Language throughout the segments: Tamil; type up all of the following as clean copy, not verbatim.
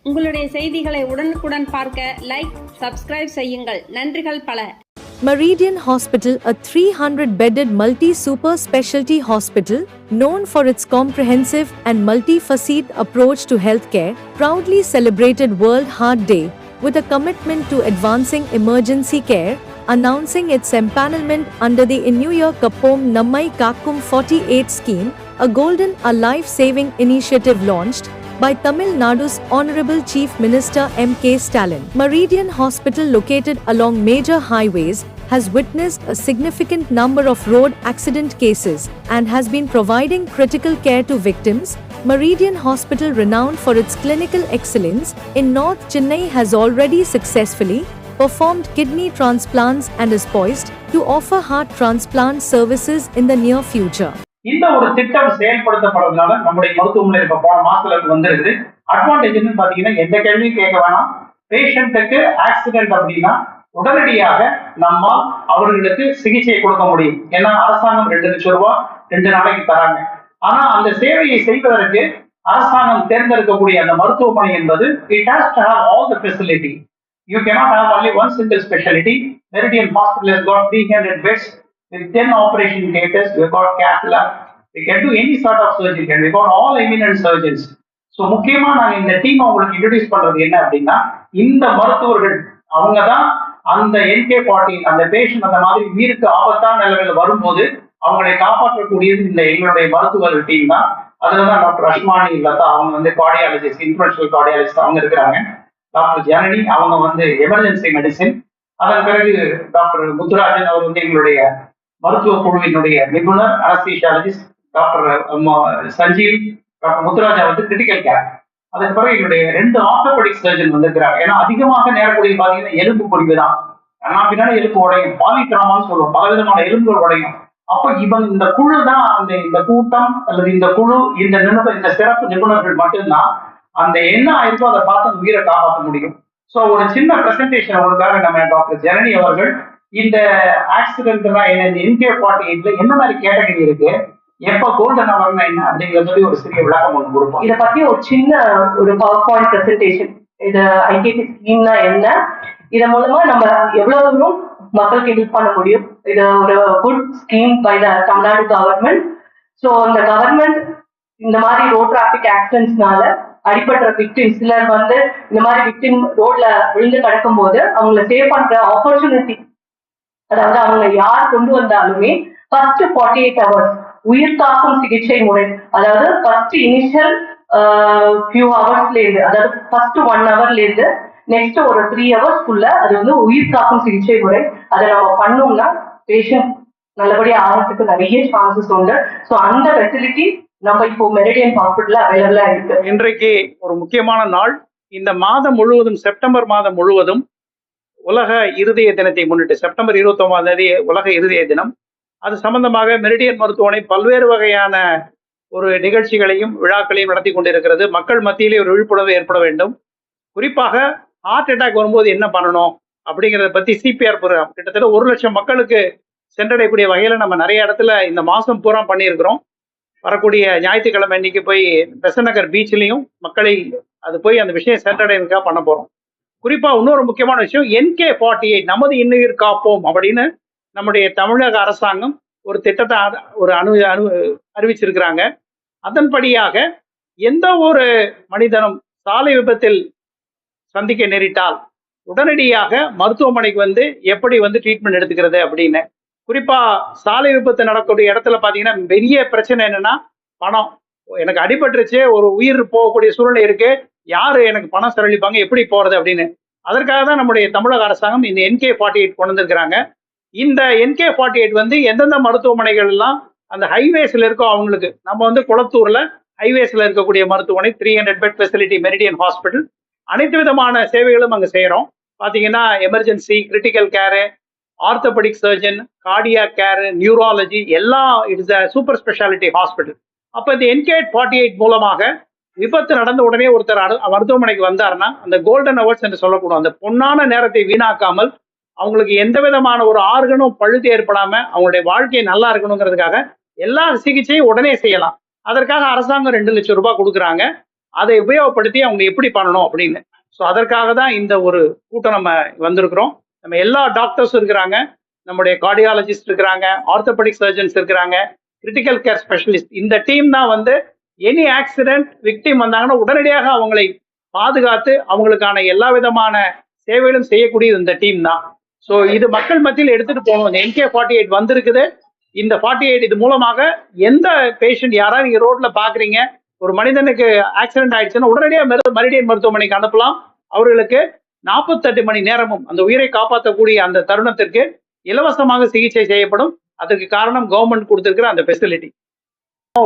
உங்களுடைய செய்திகளை உடனுக்குடன் பார்க்க லைக், சப்ஸ்கிரைப் செய்யுங்கள். நன்றிகள் பல. Meridian Hospital, a 300-bedded multi-super specialty hospital known for its comprehensive and multi-facet approach to healthcare, proudly celebrated World Heart Day with a commitment to advancing emergency care, announcing its empanelment under the In New Year Kappom Nammai Kakkum 48 scheme, a golden, a life-saving initiative launched by Tamil Nadu's Honorable Chief Minister M.K. Stalin. Meridian Hospital, located along major highways, has witnessed a significant number of road accident cases and has been providing critical care to victims. Meridian Hospital, renowned for its clinical excellence in North Chennai, has already successfully performed kidney transplants and is poised to offer heart transplant services in the near future. இந்த ஒரு திட்டம் செயல்படுத்தப்படுறதுனால நம்முடைய மருத்துவமனை இப்ப போன மாசத்துல வந்துருக்குது. அட்வான்டேஜ்னு பாத்தீங்கன்னா எந்த கேள்வியும் கேட்க வேணாம். பேஷண்ட்டுக்கு ஆக்சிடென்ட் அப்படின்னா உடனடியாக நம்ம அவர்களுக்கு சிகிச்சை கொடுக்க முடியும். ஏன்னா அரசாங்கம் 2 லட்சம் ரூபாய் 2 நாளைக்கு தராங்க. ஆனா அந்த சேவையை செய்வதற்கு அரசாங்கம் தேர்ந்தெடுக்கக்கூடிய அந்த மருத்துவமனை என்பது it has to have all the facility. You cannot have only one single specialty. Meridian Hospital has got 300 beds. With 10 operation theaters, we've got cath lab. We can do any sort of surgery. We got all eminent surgeons. So முக்கியமா நாங்க இந்த டீம் உங்களுக்கு இன்ட்ரோடியூஸ் பண்றது என்ன அப்படின்னா, இந்த மருத்துவர்கள் அவங்க தான் அந்த NK40 அந்த பேஷண்ட் அந்த மாதிரி உயிருக்கு ஆபத்தான நிலைமையில வரும்போது அவங்களை காப்பாற்றக்கூடியது இந்த எங்களுடைய மருத்துவர்கள் டீம் தான். அதுலதான் டாக்டர் அஷ்மானி லதா அவங்க வந்து கார்டியாலஜிஸ்ட், இன்ஃபரன்ஷியல் கார்டியாலஜிஸ்ட் அவங்க இருக்கிறாங்க. டாக்டர் ஜனனி அவங்க வந்து எமர்ஜென்சி மெடிசின். அதன் பிறகு டாக்டர் முத்துராஜன் அவர் வந்து எங்களுடைய மருத்துவ குழுவினுடைய நிபுணர் anaesthesiologist. Doctor Sanjeev, doctor Muthuraja வந்து கிரிட்டிக்கல் கேர். அதுக்கு பிறகு எங்களுடைய 2 ஆர்த்தோபெடிக் சர்ஜன் வந்திருக்கிறாங்க. ஏன்னா அதிகமாக நேரக்கூடிய பாத்தீங்கன்னா எலும்பு பொடிவு தான். ஆனா பின்னாடி எலும்பு உடையும், பாலிட்ராமான்னு சொல்லுவோம், பலவிதமான எலும்புகள் உடையும். அப்ப இவங்க இந்த குழு தான் இந்த கூட்டம் அல்லது இந்த குழு இந்த சிறப்பு நிபுணர்கள் மட்டும்தான் அந்த என்ன ஆயிருக்கோ அதை பார்த்து அந்த உயிரை காப்பாற்ற முடியும். ஸோ ஒரு சின்ன பிரசன்டேஷன் அவங்களுக்காக நம்ம டாக்டர் ஜனனி அவர்கள் இந்த ஆக்சிடென்ட் இந்த NK48ல என்ன மாதிரி கேட்டகரி இருக்கு, எப்ப கோல்டன் அவர்னா என்ன அப்படிங்கிறத சொல்லி ஒரு சிறிய விளக்கம் ஒன்று கொடுப்போம். இதை பத்தி ஒரு சின்ன ஒரு பவர் பாயிண்ட் பிரசன்டேஷன். இது ஐகேபி ஸ்கீம்னா என்ன, இதன் மூலமா நம்ம எவ்வளவு தூரம் மக்களுக்கு ஹெல்ப் பண்ண முடியும். இது ஒரு good scheme by the Tamil Nadu government. So இந்த கவர்மெண்ட் இந்த மாதிரி ரோட் டிராபிக் ஆக்சிடென்ட்ஸ்னால அடிபட்ட விக்டிம் சிலர் வந்து இந்த மாதிரி விக்டிம் ரோட்ல விழுந்து கிடக்கும் போது அவங்களை சேவ் பண்ற ஆப்பர்ச்சுனிட்டி, அதாவது அவங்க யார் கொண்டு வந்தாலுமே ஃபர்ஸ்ட் 48 hours உயிர் காக்கும் சிகிச்சை முறை, அதாவது ஃபர்ஸ்ட் இனிஷியல் ஃபியூ ஹவர்ஸ்ல இருந்து, அதாவது ஃபர்ஸ்ட் 1 hourல இருந்து நெக்ஸ்ட் ஒரு 3 hours அது வந்து உயிர் காக்கும் சிகிச்சை முறை. அதை நம்ம பண்ணோம்னா பேஷண்ட் நல்லபடியா ஆகிறதுக்கு நிறைய சான்சஸ் உண்டு. ஸோ அந்த ஃபெசிலிட்டி நம்ம இப்போ மெரிடியன் ஹாஸ்பிட்டல்ல அவைலபிளா இருக்கு. இன்றைக்கு ஒரு முக்கியமான நாள். இந்த மாதம் முழுவதும், செப்டம்பர் மாதம் முழுவதும் உலக இருதய தினத்தை முன்னிட்டு செப்டம்பர் 29 உலக இருதய தினம். அது சம்பந்தமாக மெரிடியன் மருத்துவமனை பல்வேறு வகையான ஒரு நிகழ்ச்சிகளையும் விழாக்களையும் நடத்தி கொண்டிருக்கிறது. மக்கள் மத்தியிலே ஒரு விழிப்புணர்வு ஏற்பட வேண்டும். குறிப்பாக ஹார்ட் அட்டாக் வரும்போது என்ன பண்ணணும் அப்படிங்கிறத பத்தி CPR ப்ரோக்ராம் கிட்டத்தட்ட 1 லட்சம் மக்களுக்கு சென்றடையக்கூடிய வகையில நம்ம நிறைய இடத்துல இந்த மாசம் பூரா பண்ணியிருக்கிறோம். வரக்கூடிய ஞாயிற்றுக்கிழமை இன்னைக்கு போய் பெசன்ட் நகர் பீச்லையும் மக்களை அது போய் அந்த விஷயம் சென்றடைறதுக்காக பண்ண போறோம். குறிப்பா இன்னொரு முக்கியமான விஷயம், NK48 நமது இன்னுயிர் காப்போம் அப்படின்னு நம்முடைய தமிழக அரசாங்கம் ஒரு திட்டத்தை ஒரு அறிவிச்சிருக்கிறாங்க. அதன்படியாக எந்த ஒரு மனிதனும் சாலை விபத்தில் சந்திக்க நேரிட்டால் உடனடியாக மருத்துவமனைக்கு வந்து எப்படி வந்து ட்ரீட்மெண்ட் எடுத்துக்கிறது அப்படின்னு. குறிப்பா சாலை விபத்து நடக்கக்கூடிய இடத்துல பாத்தீங்கன்னா பெரிய பிரச்சனை என்னன்னா பணம். எனக்கு அடிபட்டுருச்சு, ஒரு உயிர் போகக்கூடிய சூழ்நிலை இருக்கு, யாரு எனக்கு பணம் செலவழிப்பாங்க, எப்படி போறது அப்படின்னு. அதற்காக தான் நம்முடைய தமிழக அரசாங்கம் இந்த NK48 கொண்டு வந்திருக்கிறாங்க. இந்த NK48 வந்து எந்தெந்த மருத்துவமனைகள் எல்லாம் அந்த ஹைவேஸ்ல இருக்கோ அவங்களுக்கு, நம்ம வந்து குளத்தூர்ல ஹைவேஸ்ல இருக்கக்கூடிய மருத்துவமனை 300 பெட் ஃபெசிலிட்டி மெரிடியன் ஹாஸ்பிட்டல், அனைத்து விதமான சேவைகளும் அங்கே செய்யறோம். பாத்தீங்கன்னா emergency, critical care, orthopaedic surgeon, cardiac care, neurology எல்லாம் it's a super speciality hospital. அப்ப இந்த NK48 மூலமாக விபத்து நடந்த உடனே ஒருத்தர் மருத்துவமனைக்கு வந்தாருன்னா அந்த கோல்டன் ஹவர்ஸ் என்று சொல்லக்கூடும் அந்த பொன்னான நேரத்தை வீணாக்காமல் அவங்களுக்கு எந்த விதமான ஒரு ஆர்கனும் பழுது ஏற்படாம அவங்களுடைய வாழ்க்கை நல்லா இருக்கணுங்கிறதுக்காக எல்லா சிகிச்சையும் உடனே செய்யலாம். அதற்காக அரசாங்கம் 2 லட்சம் ரூபாய் கொடுக்குறாங்க. அதை உபயோகப்படுத்தி அவங்க எப்படி பண்ணணும் அப்படின்னு. ஸோ அதற்காக தான் இந்த ஒரு கூட்டம் நம்ம வந்திருக்கிறோம். நம்ம எல்லா டாக்டர்ஸும் இருக்கிறாங்க, நம்முடைய கார்டியாலஜிஸ்ட் இருக்கிறாங்க, ஆர்த்தோபெடிக் சர்ஜன்ஸ் இருக்கிறாங்க, கிரிட்டிக்கல் கேர் ஸ்பெஷலிஸ்ட். இந்த டீம் தான் வந்து எனி ஆக்சிடென்ட் விக்டிம் வந்தாங்கன்னா உடனடியாக அவங்களை பாதுகாத்து அவங்களுக்கான எல்லா விதமான சேவைகளும் செய்யக்கூடியது இந்த டீம் தான். ஸோ இது மக்கள் மத்தியில் எடுத்துட்டு போகணும். இந்த MK48 வந்திருக்குது. இந்த 48 இது மூலமாக எந்த பேஷண்ட் யாராவது நீங்க ரோட்ல பாக்குறீங்க, ஒரு மனிதனுக்கு ஆக்சிடென்ட் ஆயிடுச்சுன்னா உடனடியாக மெரிடியன் மருத்துவமனைக்கு அனுப்பலாம். அவர்களுக்கு 48 மணி நேரமும் அந்த உயிரை காப்பாற்றக்கூடிய அந்த தருணத்திற்கு இலவசமாக சிகிச்சை செய்யப்படும். அதுக்கு காரணம் கவர்மெண்ட் கொடுத்திருக்கிற அந்த ஃபெசிலிட்டி.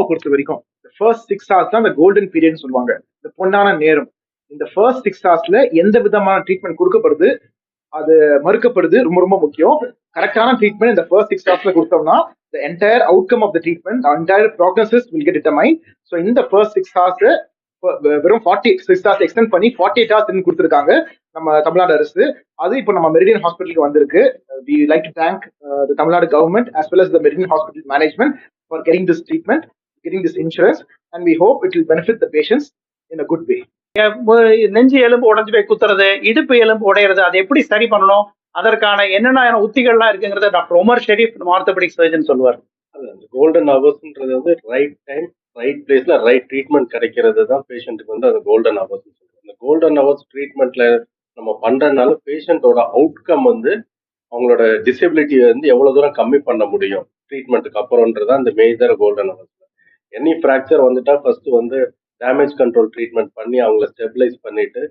பொறுத்த வரைக்கும் ஃபர்ஸ்ட் 6 hours தான் இந்த கோல்டன் பீரியட் சொல்லுவாங்க, இந்த பொன்னான நேரம். இந்த ஃபர்ஸ்ட் 6 hours எந்த விதமான ட்ரீட்மெண்ட் கொடுக்கப்படுது, அது மறுக்கப்படுது, ரொம்ப ரொம்ப முக்கியம். கரெக்டான ட்ரீட்மெண்ட் இந்த ஃபர்ஸ்ட் 6 hours கொடுத்தோம்னா the entire outcome of the treatment, the entire prognosis will get determined. So இந்த ஃபர்ஸ்ட் 6 hours வெறும் 46 hours எக்ஸ்டெண்ட் பண்ணி 48 hours கொடுத்துருக்காங்க நம்ம தமிழ்நாடு அரசு. அது இப்போ நம்ம மெரிடியன் ஹாஸ்பிட்டலுக்கு வந்திருக்கு. We like to thank the Tamil Nadu government as well as the Meridian Hospital management for getting this treatment, getting this insurance, and we hope it will benefit the patients in a good way. நெஞ்சு எலும்பு உடைஞ்சு போய் குத்துறது, இடுப்பு எலும்பு உடையிறது, அதை எப்படி சரி பண்ணணும், அதற்கான என்னென்ன உத்திகள்லாம் இருக்குங்கிறத doctor Umar Sharif orthopaedic surgeon சொல்லுவார். கோல்டன் ஹவர்ஸ்ன்றது வந்து ரைட் டைம் ரைட் பிளேஸ்ல ரைட் ட்ரீட்மெண்ட் கிடைக்கிறது தான் பேஷண்ட்டுக்கு வந்து அந்த கோல்டன் ஹவர்ஸ் சொல்லுவோம். இந்த கோல்டன் ஹவர்ஸ் ட்ரீட்மெண்ட்ல நம்ம பண்றதுனால பேஷண்டோட அவுட்கம் வந்து அவங்களோட டிசபிலிட்டியை வந்து எவ்வளவு தூரம் கம்மி பண்ண முடியும் ட்ரீட்மெண்ட்டுக்கு அப்புறம்ன்றது அந்த major golden hours. Any fracture வந்துட்டா ஃபர்ஸ்ட் வந்து டேமேஜ் கண்ட்ரோல் ட்ரீட்மெண்ட் பண்ணி அவங்கள ஸ்டெபிலைஸ் பண்ணிட்டு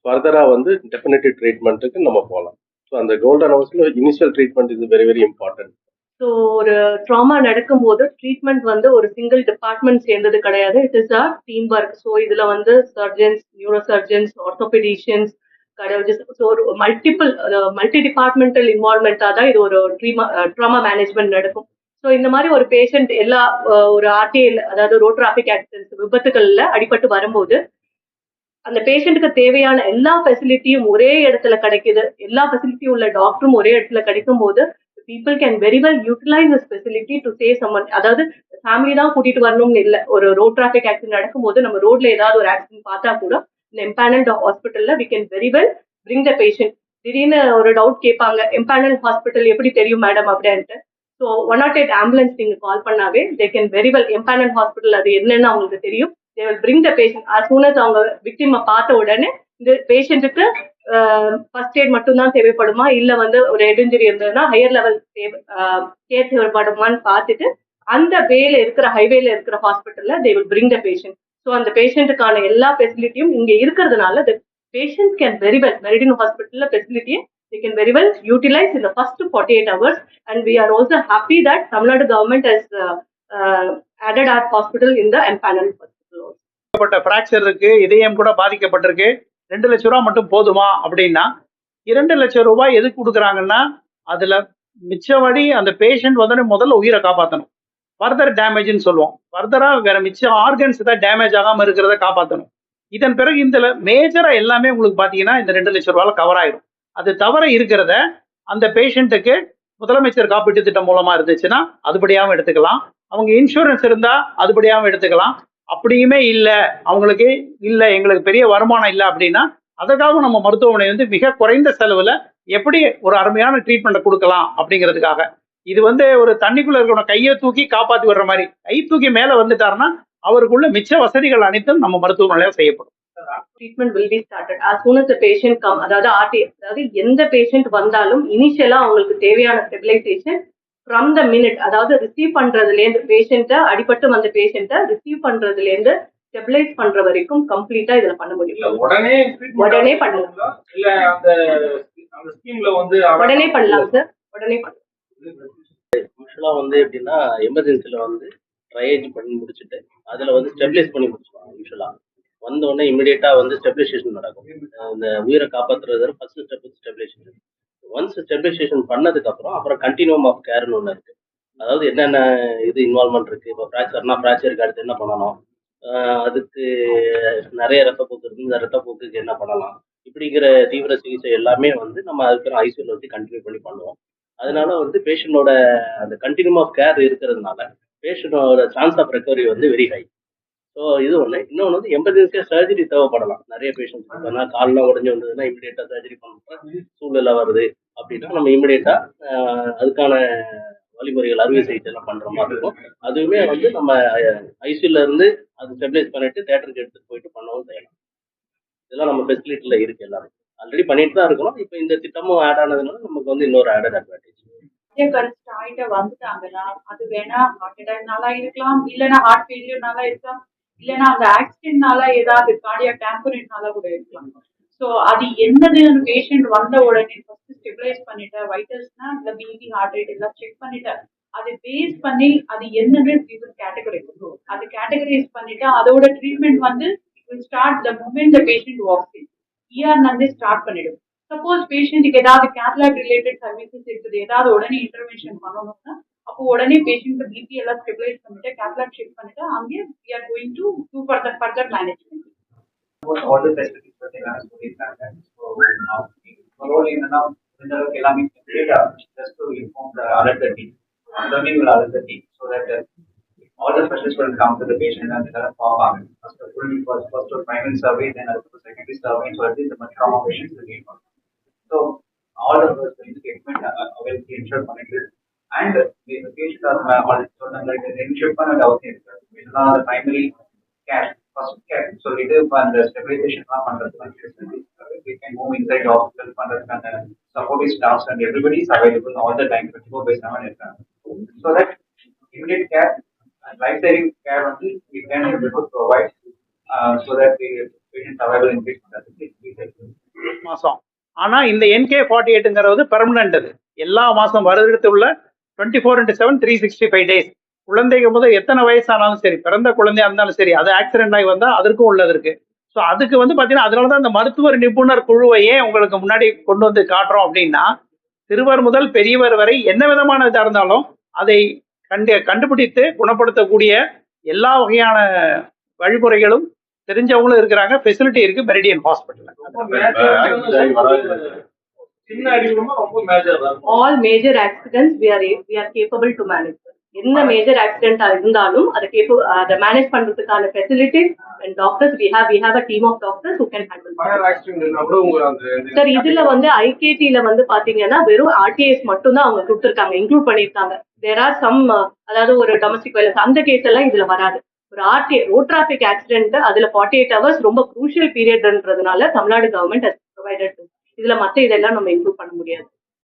ஃபர்தரா வந்து டெஃபினட்டிவ் ட்ரீட்மெண்ட்டுக்கு நம்ம போகலாம். ஸோ அந்த கோல்டன் ஹவர்ஸ்ல initial treatment is very very important. So ஒரு ட்ராமா நடக்கும்போது ட்ரீட்மெண்ட் வந்து ஒரு சிங்கிள் டிபார்ட்மெண்ட் சேர்ந்தது கிடையாது. It is a team work. So இதுல வந்து surgeons, neuro surgeons, orthopaedicians, cardiologists, so ஒரு மல்டி டிபார்ட்மெண்டல் இன்வால்மெண்டா தான் இது ஒரு ட்ராமா மேனேஜ்மெண்ட் நடக்கும். ஸோ இந்த மாதிரி ஒரு பேஷண்ட் எல்லா ஒரு RTL, அதாவது ரோட் டிராபிக் ஆக்சிடென்ட்ஸ், விபத்துகள்ல அடிபட்டு வரும்போது அந்த பேஷண்ட்டுக்கு தேவையான எல்லா ஃபெசிலிட்டியும் ஒரே இடத்துல கிடைக்குது, எல்லா ஃபெசிலிட்டியும் உள்ள டாக்டரும் ஒரே இடத்துல கிடைக்கும் போது people can very well utilize this facility to save someone. அதாவது ஃபேமிலி தான் கூட்டிட்டு வரணும்னு இல்லை. ஒரு ரோட் டிராபிக் ஆக்சிடென்ட் நடக்கும்போது நம்ம ரோட்ல ஏதாவது ஒரு ஆக்சிடென்ட் பார்த்தா கூட இந்த எம்பேனல்ட் ஹாஸ்பிட்டல்ல we can very well bring the patient. திடீர்னு ஒரு டவுட் கேட்பாங்க, எம்பேனல்ட் ஹாஸ்பிட்டல் எப்படி தெரியும் மேடம் அப்படின்ட்டு. ஸோ 108 ஆம்புலன்ஸ் நீங்க கால் பண்ணாவே they can very well empanelled hospital அது என்னன்னு அவங்களுக்கு தெரியும். they will bring the patient as soon as அவங்க விக்டிமை பார்த்த உடனே இந்த பேஷண்ட்டுக்கு ஃபர்ஸ்ட் எய்ட் மட்டும்தான் தேவைப்படுமா, இல்ல வந்து ஒரு ஹெட் இன்ஜுரி இருந்ததுன்னா ஹையர் லெவல் கேர் தேவைப்படுமான்னு பார்த்துட்டு அந்த ஹைவேல இருக்கிற ஹாஸ்பிட்டல்ல they will bring the patient. So அந்த பேஷண்ட்டுக்கான எல்லா ஃபெசிலிட்டியும் இங்க இருக்கிறதுனால the patients can very well Meridian Hospital facility they can very well utilize in the first 48 hours. And we are also happy that Tamil Nadu government has added our hospital in the empaneled hospital. Fracture இருக்கு, இதயம் கூட பாதிக்கப்பட்டிருக்கு, 2 லட்சம் ரூபாய் மட்டும் போதுமா அப்படின்னா, 2 லட்சம் ரூபாய் எதுக்கு கொடுக்குறாங்கன்னா அதுல மிச்சவடி அந்த பேஷண்ட் வந்து முதல்ல உயிரை காப்பாற்றணும். ஃபர்தர் டேமேஜ்னு சொல்லுவோம். ஃபர்தரா வேற மிச்ச ஆர்கன்ஸ் தான் டேமேஜ் ஆகாம இருக்கிறத காப்பாற்றணும். இதன் பிறகு இந்த மேஜரா எல்லாமே உங்களுக்கு பாத்தீங்கன்னா இந்த 2 லட்சம் ரூபாயில கவர் ஆயிடும். அது தவிர இருக்கிறத அந்த பேஷண்ட்டுக்கு முதலமைச்சர் காப்பீட்டு திட்டம் மூலமா இருந்துச்சுன்னா அதுபடியாகவும் எடுத்துக்கலாம். அவங்க இன்சூரன்ஸ் இருந்தா அதுபடியாகவும் எடுத்துக்கலாம். அப்படியுமே இல்லை, அவங்களுக்கு இல்லை, எங்களுக்கு பெரிய வருமானம் இல்லை அப்படின்னா அதுக்காக நம்ம மருத்துவமனை வந்து மிக குறைந்த செலவுல எப்படி ஒரு அருமையான ட்ரீட்மெண்ட்டை கொடுக்கலாம் அப்படிங்கிறதுக்காக. இது வந்து ஒரு தண்ணிக்குள்ள இருக்கிற கையை தூக்கி காப்பாற்றி வர்ற மாதிரி, கை தூக்கி மேல வந்துட்டாருன்னா அவருக்குள்ள மிச்ச வசதிகள் அனைத்தும் நம்ம மருத்துவமனையில செய்யப்படும். Treatment will be started as soon as the patient come. அதாவது எந்த பேஷண்ட் வந்தாலும் இனிஷியலா அவங்களுக்கு தேவையான ஸ்டெபிலைசேஷன் ஃப்ரம் த மினிட், அதாவது ரிசீவ் பண்றதுலேருந்து பேஷண்ட்டை அடிபட்டு வந்த பேஷண்ட்டை ரிசீவ் பண்றதுலேருந்து ஸ்டெபிலைஸ் பண்ற வரைக்கும் கம்ப்ளீட்டா இதுல பண்ண முடியும். உடனே பண்ணலாம். இல்ல அந்த ஸ்கீம்ல வந்து உடனே பண்ணலாம் சார், உடனே பண்ணலாம். யூஸ்வலா வந்து எப்படின்னா எமர்ஜென்சில வந்து ட்ரையேஜ் பண்ணி முடிச்சுட்டு அதுல வந்து ஸ்டெபிலைஸ் பண்ணி முடிச்சுருவாங்க. யூஸ்வலா வந்த உடனே இமிடியேட்டா வந்து ஸ்டெபிலைசேஷன் நடக்கும். இந்த உயிரை காப்பாற்றுறது first step stabilisation. Once stabilisation பண்ணதுக்கு அப்புறம் கண்டினியூம் ஆஃப் கேர்னு ஒன்று இருக்கு. அதாவது என்னென்ன இது இன்வால்மெண்ட் இருக்கு. இப்போ ஃப்ராக்சருக்கு அடுத்து என்ன பண்ணணும், அதுக்கு நிறைய ரத்தப்போக்கு இருக்கு, இந்த ரத்தப்போக்குக்கு என்ன பண்ணலாம், இப்படிங்கிற தீவிர சிகிச்சை எல்லாமே வந்து நம்ம அதுக்கு ஐசியூல வச்சு கண்டினியூ பண்ணி பண்ணுவோம். அதனால வந்து பேஷண்டோட அந்த கண்டினியூம் ஆஃப் கேர் இருக்கிறதுனால பேஷண்டோட சான்ஸ் ஆஃப் ரெக்கவரி வந்து வெரி ஹை. ஸோ இது ஒன்று. இன்னொன்று வந்து எமர்ஜென்சியாக சர்ஜரி தேவைப்படலாம் நிறைய பேஷண்ட்ஸ். இப்போ கால்லாம் உடஞ்சி வந்ததுன்னா இமிடியேட்டாக சர்ஜரி பண்ணுற சூழ்நிலை வருது அப்படின்னா நம்ம இமிடியேட்டாக அதுக்கான வழிமுறைகள் அறுவை சிகிச்சை எல்லாம் பண்ற மாதிரி இருக்கும். அதுவுமே வந்து நம்ம ஐசியூல இருந்து அது ஸ்டெபிலைஸ் பண்ணிட்டு தேட்டருக்கு எடுத்துட்டு போயிட்டு பண்ணவும் செய்யலாம். இதெல்லாம் நம்ம ஃபெசிலிட்டியில இருக்கு எல்லாமே. ஆல்ரெடி பண்ணிட்டு தான் இருக்கிறோம். இப்போ இந்த திட்டமும் ஆட் ஆனதுனால நமக்கு வந்து இன்னொரு ஆடட் அட்வான்டேஜ். ஆயிட்ட வந்துட்டாங்கன்னா அது வேணா ஹார்ட் அட்டாக்னால இருக்கலாம், இல்லைன்னா ஹார்ட் ஃபெயிலியர்னால இருக்கலாம், இல்லைன்னா அந்த ஆக்சிடென்ட்னால ஏதாவது கார்டியாக் டேம்பரேட்னால கூட இருக்கலாம். ஸோ அது என்னதுன்னு பேஷண்ட் வந்த உடனே ஃபர்ஸ்ட் ஸ்டெபிலைஸ் பண்ணிட்டு வைட்டல்ஸ்னா இந்த பிபி ஹார்ட் ரேட் எல்லாம் செக் பண்ணிட்டு அதை பேஸ் பண்ணி அது என்னன்னு கேட்டகரைஸ் அது கேட்டகரைஸ் பண்ணிட்டு அதோட ட்ரீட்மெண்ட் வந்து start the moment the patient walks in இயர்லேருந்தே ஸ்டார்ட் பண்ணிடும். சப்போஸ் பேஷண்ட்டுக்கு ஏதாவது கேத்லாப் ரிலேட்டட் சர்வீசஸ் இருக்குது, ஏதாவது உடனே இன்டர்வென்ஷன் பண்ணணும்னா அப்போ உடனே பேஷண்ட் பிபி எல்லாம் ஸ்டெபிலைஸ் பண்ணிட்டு கேத்லாப் செக் பண்ணிட்டு அங்கேயே we are going to do further management. all the facilities that they have சொல்லிருக்காங்க. ஸோ ரோல் என்னன்னா இந்த அளவுக்கு எல்லாமே data just to inform the alert team learning will alert the team so that all the specialists will come to the patient and they are பார்ப்பாங்க. First ஒரு primary survey, then a secondary survey, so that the trauma patients will get one. So all of those things treatment will be ensured connected and the patient are all சொன்னாங்க like ensure பண்ண அவசியம் இருக்கு. இதுதான் the primary care. First care. So இது அந்த stabilization எல்லாம் பண்றதுக்கு we can move inside the hospital பண்றதுக்கான supportive staffs and everybody is available all the time 24/7 இருக்காங்க. So that immediate care and life-saving care only we can able to provide so that the patient survival increase மாசம். ஆனா இந்த NK48ங்கிறது பெர்மனன்ட். அது எல்லா மாசம் வருடத்துள்ள 24/7 365 டேஸ். குழந்தைக்கு முதல் எத்தனை வயசானாலும் சரி, பிறந்த குழந்தையா இருந்தாலும் சரி, அது ஆக்சிடென்ட் ஆகி வந்தா அதற்கும் உள்ளது இருக்கு. ஸோ அதுக்கு வந்து பாத்தீங்கன்னா அதனாலதான் இந்த மருத்துவர் நிபுணர் குழுவையே உங்களுக்கு முன்னாடி கொண்டு வந்து காட்டுறோம். அப்படின்னா சிறுவர் முதல் பெரியவர் வரை என்ன விதமான இதா இருந்தாலும் அதை கண்டுபிடித்து குணப்படுத்தக்கூடிய எல்லா வகையான வழிமுறைகளும் தெரிஞ்சவங்களும் இருக்கிறாங்க. ஃபெசிலிட்டி இருக்கு meridian hospital. All major accidents we are capable to manage. என்ன மேஜர் ஆக்சிடென்ட் இருந்தாலும் அதை மேனேஜ் பண்றதுக்கான facilities and doctors we have a team of doctors who can handle that. Sir இதுல வந்து ஐகேடில வந்து பாத்தீங்கன்னா வெறும் ஆர்டிஎஸ் மட்டும் தான் அவங்க கொடுத்துருக்காங்க, இன்க்ளூட் பண்ணிருக்காங்க. தேர் ஆர் சம் அதாவது ஒரு டொமஸ்டிக் வயலன்ஸ் அந்த கேஸ் எல்லாம் இதுல வராது. ஒரு ரோட் டிராபிக் ஆக்சிடென்ட் அதுல 48 hours ரொம்ப குரூஷியல் பீரியட்ன்றதுனால தமிழ்நாடு கவர்மெண்ட் ப்ரொவைடட். இதுல மத்த இதெல்லாம் நம்ம இன்க்ளூட் பண்ண முடியாது.